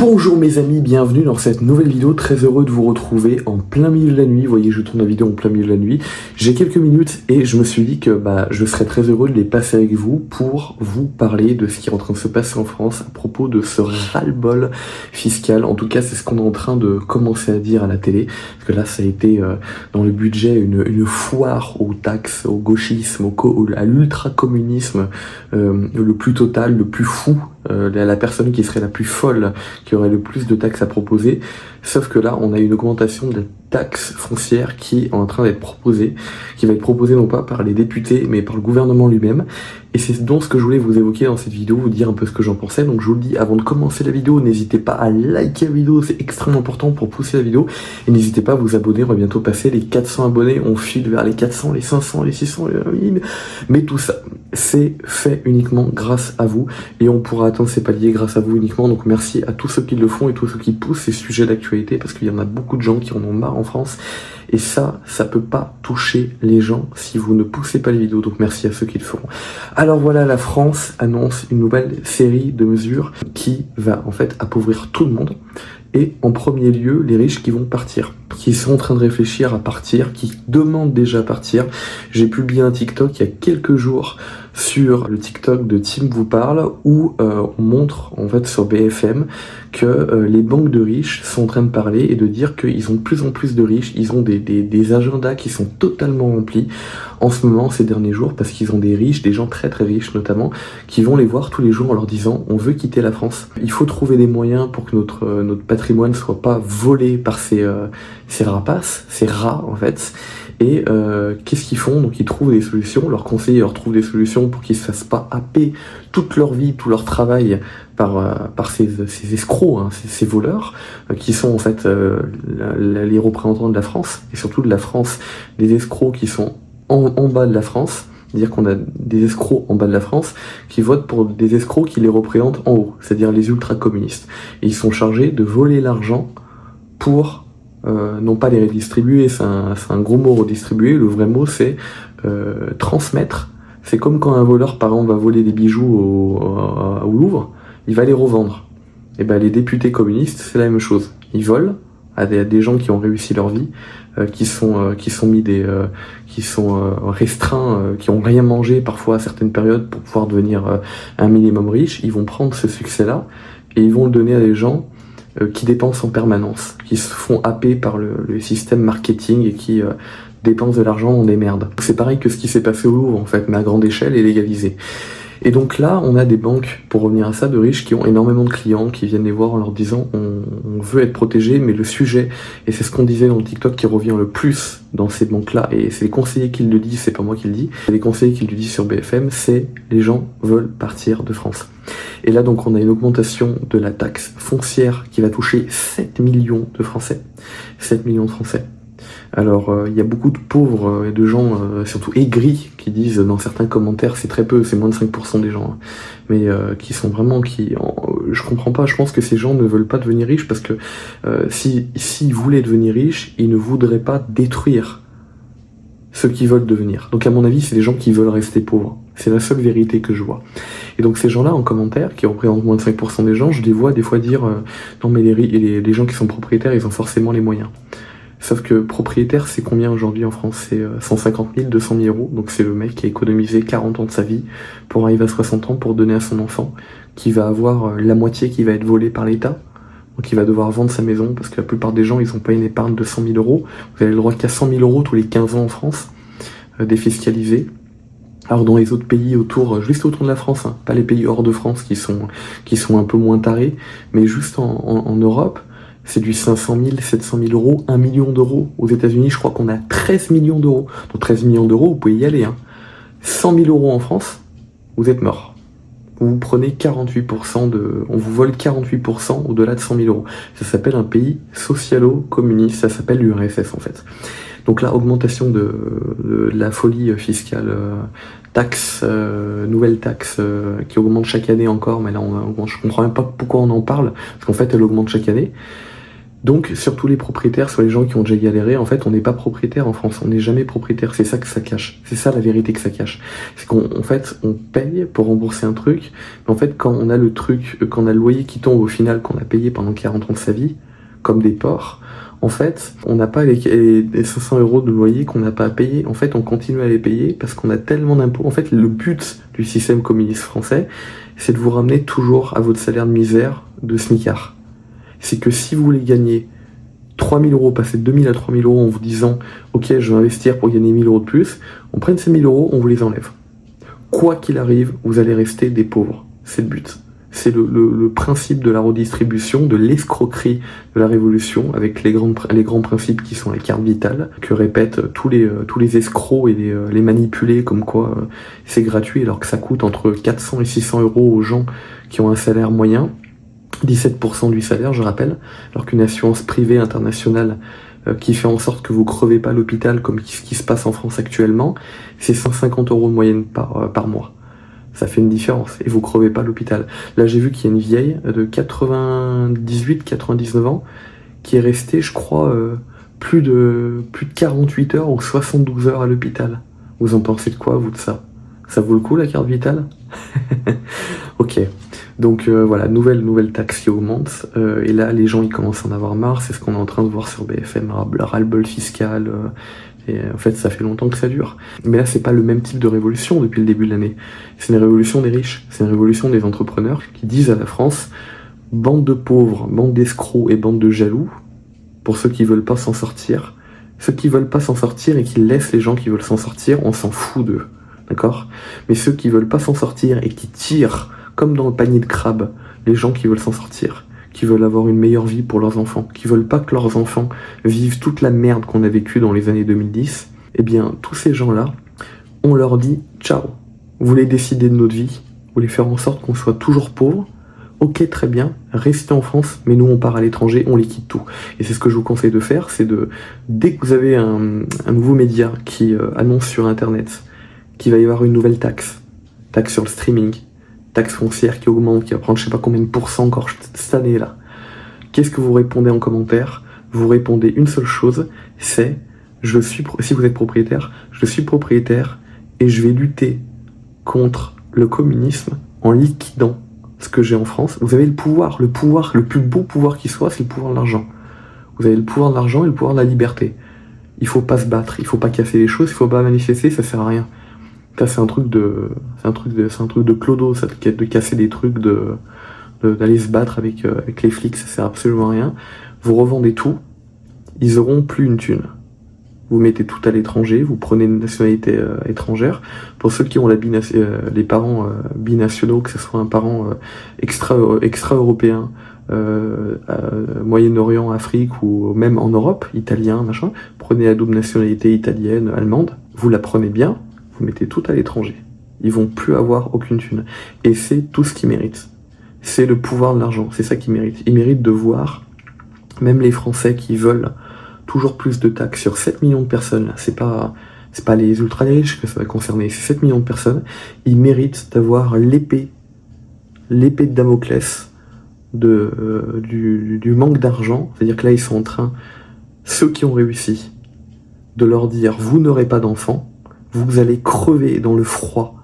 Bonjour mes amis, bienvenue dans cette nouvelle vidéo, très heureux de vous retrouver en plein milieu de la nuit. Vous voyez, je tourne la vidéo en plein milieu de la nuit. J'ai quelques minutes et je me suis dit que je serais très heureux de les passer avec vous pour vous parler de ce qui est en train de se passer en France à propos de ce ras-le-bol fiscal. En tout cas, c'est ce qu'on est en train de commencer à dire à la télé, parce que là, ça a été dans le budget une foire aux taxes, au gauchisme, à l'ultra-communisme le plus total, le plus fou. La personne qui serait la plus folle, qui aurait le plus de taxes à proposer, sauf que là on a une augmentation de la taxe foncière qui est en train d'être proposée, qui va être proposée non pas par les députés mais par le gouvernement lui-même, et c'est donc ce que je voulais vous évoquer dans cette vidéo, vous dire un peu ce que j'en pensais. Donc je vous le dis, avant de commencer la vidéo, n'hésitez pas à liker la vidéo, c'est extrêmement important pour pousser la vidéo, et n'hésitez pas à vous abonner, on va bientôt passer les 400 abonnés, on file vers les 400, les 500, les 600, les 1000, mais tout ça, c'est fait uniquement grâce à vous, et on pourra atteindre ces paliers grâce à vous uniquement. Donc merci à tous ceux qui le font et tous ceux qui poussent ces sujets d'actualité, parce qu'il y en a beaucoup de gens qui en ont marre en France, et ça peut pas toucher les gens si vous ne poussez pas les vidéos, donc merci à ceux qui le feront. Alors voilà, la France annonce une nouvelle série de mesures qui va en fait appauvrir tout le monde, et en premier lieu les riches qui vont partir, qui sont en train de réfléchir à partir, qui demandent déjà à partir. J'ai publié un TikTok il y a quelques jours sur le TikTok de Tim vous parle, où on montre en fait sur BFM que les banques de riches sont en train de parler et de dire qu'ils ont de plus en plus de riches, ils ont des agendas qui sont totalement remplis en ce moment, ces derniers jours, parce qu'ils ont des riches, des gens très très riches notamment, qui vont les voir tous les jours en leur disant on veut quitter la France. Il faut trouver des moyens pour que notre patrimoine ne soit pas volé par ces rapaces, ces rats en fait. Et qu'est-ce qu'ils font? Donc ils trouvent des solutions, leurs conseillers leur trouvent des solutions pour qu'ils ne se fassent pas happer toute leur vie, tout leur travail par ces escrocs, hein, ces voleurs, qui sont en fait les représentants de la France, et surtout de la France, des escrocs qui sont en bas de la France. C'est-à-dire qu'on a des escrocs en bas de la France qui votent pour des escrocs qui les représentent en haut, c'est-à-dire les ultra-communistes. Et ils sont chargés de voler l'argent pour non pas les redistribuer, c'est un gros mot redistribuer, le vrai mot c'est transmettre. C'est comme quand un voleur par exemple va voler des bijoux au Louvre, il va les revendre. Et ben les députés communistes c'est la même chose, ils volent à des gens qui ont réussi leur vie, qui sont restreints, qui ont rien mangé parfois à certaines périodes pour pouvoir devenir un minimum riche. Ils vont prendre ce succès-là et ils vont le donner à des gens qui dépensent en permanence, qui se font happer par le système marketing et qui dépensent de l'argent dans des merdes. C'est pareil que ce qui s'est passé au Louvre en fait, mais à grande échelle et légalisé. Et donc là, on a des banques, pour revenir à ça, de riches qui ont énormément de clients, qui viennent les voir en leur disant on veut être protégé, mais le sujet, et c'est ce qu'on disait dans le TikTok qui revient le plus dans ces banques-là, et c'est les conseillers qui le disent, c'est pas moi qui le dis, c'est les conseillers qui le disent sur BFM, c'est les gens veulent partir de France. Et là donc on a une augmentation de la taxe foncière qui va toucher 7 millions de Français. 7 millions de Français. Alors il y a beaucoup de pauvres et de gens, surtout aigris, qui disent dans certains commentaires, c'est très peu, c'est moins de 5% des gens, hein, mais qui sont vraiment, je comprends pas, je pense que ces gens ne veulent pas devenir riches, parce que s'ils voulaient devenir riches, ils ne voudraient pas détruire ceux qui veulent devenir. Donc à mon avis, c'est des gens qui veulent rester pauvres. C'est la seule vérité que je vois. Et donc ces gens-là en commentaire, qui représentent moins de 5% des gens, je les vois des fois dire non mais les gens qui sont propriétaires, ils ont forcément les moyens. Sauf que propriétaire, c'est combien aujourd'hui en France? C'est 150 000, 200 000 euros. Donc c'est le mec qui a économisé 40 ans de sa vie pour arriver à 60 ans pour donner à son enfant, qui va avoir la moitié qui va être volée par l'État. Donc il va devoir vendre sa maison, parce que la plupart des gens, ils n'ont pas une épargne de 100 000 euros. Vous avez le droit qu'à 100 000 euros tous les 15 ans en France, défiscalisés. Alors dans les autres pays autour, juste autour de la France, hein, pas les pays hors de France qui sont un peu moins tarés, mais juste en Europe, c'est du 500 000, 700 000 euros, 1 million d'euros. Aux États-Unis, je crois qu'on a 13 millions d'euros. Donc 13 millions d'euros, vous pouvez y aller. Hein. 100 000 euros en France, vous êtes mort. Vous prenez 48% on vous vole 48% au-delà de 100 000 euros. Ça s'appelle un pays socialo-communiste, ça s'appelle l'URSS en fait. Donc là, augmentation de la folie fiscale, nouvelle taxe qui augmente chaque année encore, mais là je comprends même pas pourquoi on en parle, parce qu'en fait elle augmente chaque année. Donc, surtout les propriétaires, soit les gens qui ont déjà galéré, en fait, on n'est pas propriétaire en France, on n'est jamais propriétaire, c'est ça que ça cache, c'est ça la vérité que ça cache. C'est qu'en fait, on paye pour rembourser un truc, mais en fait, quand on a le truc, quand on a le loyer qui tombe au final, qu'on a payé pendant 40 ans de sa vie, comme des porcs, en fait, on n'a pas les 500 € de loyer qu'on n'a pas à payer, en fait, on continue à les payer parce qu'on a tellement d'impôts. En fait, le but du système communiste français, c'est de vous ramener toujours à votre salaire de misère de smicard. C'est que si vous voulez gagner 3 000 €, passer de 2 000 à 3 000 € en vous disant « Ok, je vais investir pour gagner 1 000 € de plus », on prenne ces 1 000 €, on vous les enlève. Quoi qu'il arrive, vous allez rester des pauvres. C'est le but. C'est le principe de la redistribution, de l'escroquerie de la révolution, avec les grands principes qui sont la carte vitale, que répètent tous les escrocs et les manipulés, comme quoi c'est gratuit alors que ça coûte entre 400 et 600 € aux gens qui ont un salaire moyen. 17% du salaire, je rappelle, alors qu'une assurance privée internationale qui fait en sorte que vous crevez pas à l'hôpital, comme ce qui se passe en France actuellement, c'est 150 € de moyenne par mois. Ça fait une différence, et vous crevez pas à l'hôpital. Là, j'ai vu qu'il y a une vieille de 98-99 ans qui est restée, je crois, plus de 48 heures ou 72 heures à l'hôpital. Vous en pensez de quoi, vous, de ça? Ça vaut le coup, la carte vitale? Ok. Donc voilà, nouvelle taxe qui augmente, et là les gens ils commencent à en avoir marre, c'est ce qu'on est en train de voir sur BFM, ras-le-bol fiscal, et en fait ça fait longtemps que ça dure. Mais là c'est pas le même type de révolution depuis le début de l'année, c'est une révolution des riches, c'est une révolution des entrepreneurs qui disent à la France, bande de pauvres, bande d'escrocs et bande de jaloux, pour ceux qui veulent pas s'en sortir, ceux qui veulent pas s'en sortir et qui laissent les gens qui veulent s'en sortir, on s'en fout d'eux, d'accord? Mais ceux qui veulent pas s'en sortir et qui tirent comme dans le panier de crabes, les gens qui veulent s'en sortir, qui veulent avoir une meilleure vie pour leurs enfants, qui veulent pas que leurs enfants vivent toute la merde qu'on a vécue dans les années 2010, eh bien, tous ces gens-là, on leur dit « Ciao, vous voulez décider de notre vie, vous voulez faire en sorte qu'on soit toujours pauvre, ok, très bien, restez en France, mais nous on part à l'étranger, on liquide tout. » Et c'est ce que je vous conseille de faire, c'est dès que vous avez un nouveau média qui annonce sur Internet qu'il va y avoir une nouvelle taxe sur le streaming, taxe foncière qui augmente, qui va prendre je sais pas combien de pourcents encore cette année-là. Qu'est-ce que vous répondez en commentaire? Vous répondez une seule chose, c'est si vous êtes propriétaire, je suis propriétaire et je vais lutter contre le communisme en liquidant ce que j'ai en France. Vous avez le pouvoir, le plus beau pouvoir qui soit, c'est le pouvoir de l'argent. Vous avez le pouvoir de l'argent et le pouvoir de la liberté. Il faut pas se battre, il faut pas casser les choses, il faut pas manifester, ça sert à rien. Ça, c'est un truc de clodo, ça, de casser des trucs, d'aller se battre avec les flics, ça sert absolument à rien. Vous revendez tout, ils auront plus une thune. Vous mettez tout à l'étranger, vous prenez une nationalité étrangère. Pour ceux qui ont les parents binationaux, que ce soit un parent extra-européen, Moyen-Orient, Afrique ou même en Europe, italien, machin, prenez la double nationalité italienne, allemande, vous la prenez bien, vous mettez tout à l'étranger. Ils vont plus avoir aucune thune. Et c'est tout ce qu'ils méritent. C'est le pouvoir de l'argent, c'est ça qu'ils méritent. Ils méritent de voir, même les Français qui veulent toujours plus de taxes sur 7 millions de personnes, c'est pas les ultra riches que ça va concerner, c'est 7 millions de personnes, ils méritent d'avoir l'épée de Damoclès du manque d'argent, c'est-à-dire que là ils sont en train, ceux qui ont réussi, de leur dire vous n'aurez pas d'enfants, vous allez crever dans le froid,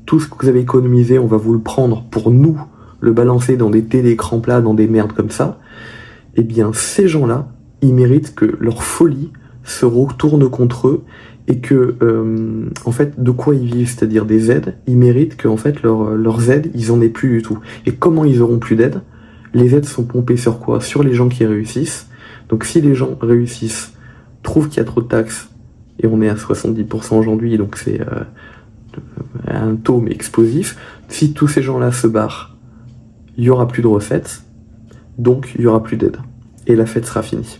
tout ce que vous avez économisé on va vous le prendre pour nous, le balancer dans des télécrans plats, dans des merdes comme ça, eh bien ces gens-là, ils méritent que leur folie se retourne contre eux et que, en fait, de quoi ils vivent, c'est-à-dire des aides, ils méritent que, en fait, leurs aides, ils en aient plus du tout. Et comment ils auront plus d'aides? Les aides sont pompées sur quoi? Sur les gens qui réussissent. Donc si les gens réussissent, trouvent qu'il y a trop de taxes, et on est à 70% aujourd'hui, donc c'est un taux mais explosif, si tous ces gens-là se barrent, il n'y aura plus de recettes, donc il n'y aura plus d'aide. Et la fête sera finie.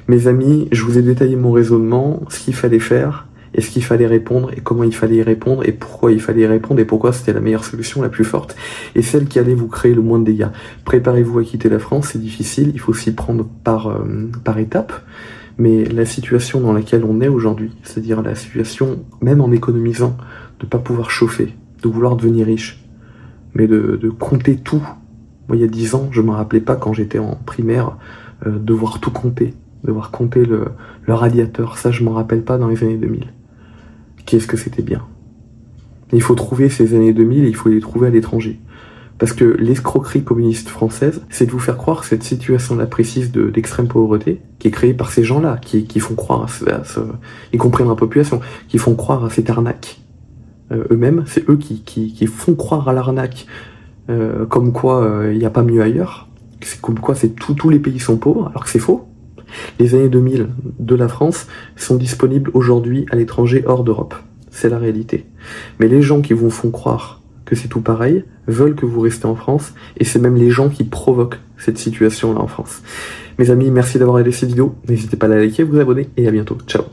Mes amis, je vous ai détaillé mon raisonnement, ce qu'il fallait faire, et ce qu'il fallait répondre, et comment il fallait y répondre, et pourquoi il fallait y répondre, et pourquoi c'était la meilleure solution, la plus forte, et celle qui allait vous créer le moins de dégâts. Préparez-vous à quitter la France, c'est difficile, il faut s'y prendre par étapes, mais la situation dans laquelle on est aujourd'hui, c'est-à-dire la situation, même en économisant, de ne pas pouvoir chauffer, de vouloir devenir riche, mais de compter tout. Moi, il y a 10 ans, je ne me rappelais pas quand j'étais en primaire, devoir tout compter, devoir compter le radiateur. Ça, je m'en rappelle pas dans les années 2000. Qu'est-ce que c'était bien. Il faut trouver ces années 2000 et il faut les trouver à l'étranger. Parce que l'escroquerie communiste française, c'est de vous faire croire que cette situation-là précise d'extrême pauvreté, qui est créée par ces gens-là, qui font croire y compris dans la population, qui font croire à cette arnaque. Eux-mêmes, c'est eux qui font croire à l'arnaque, comme quoi il n'y a pas mieux ailleurs, c'est comme quoi tous les pays sont pauvres, alors que c'est faux. Les années 2000 de la France sont disponibles aujourd'hui à l'étranger hors d'Europe. C'est la réalité. Mais les gens qui vous font croire que c'est tout pareil veulent que vous restez en France, et c'est même les gens qui provoquent cette situation-là en France. Mes amis, merci d'avoir aidé cette vidéo. N'hésitez pas à la liker, vous abonner, et à bientôt. Ciao.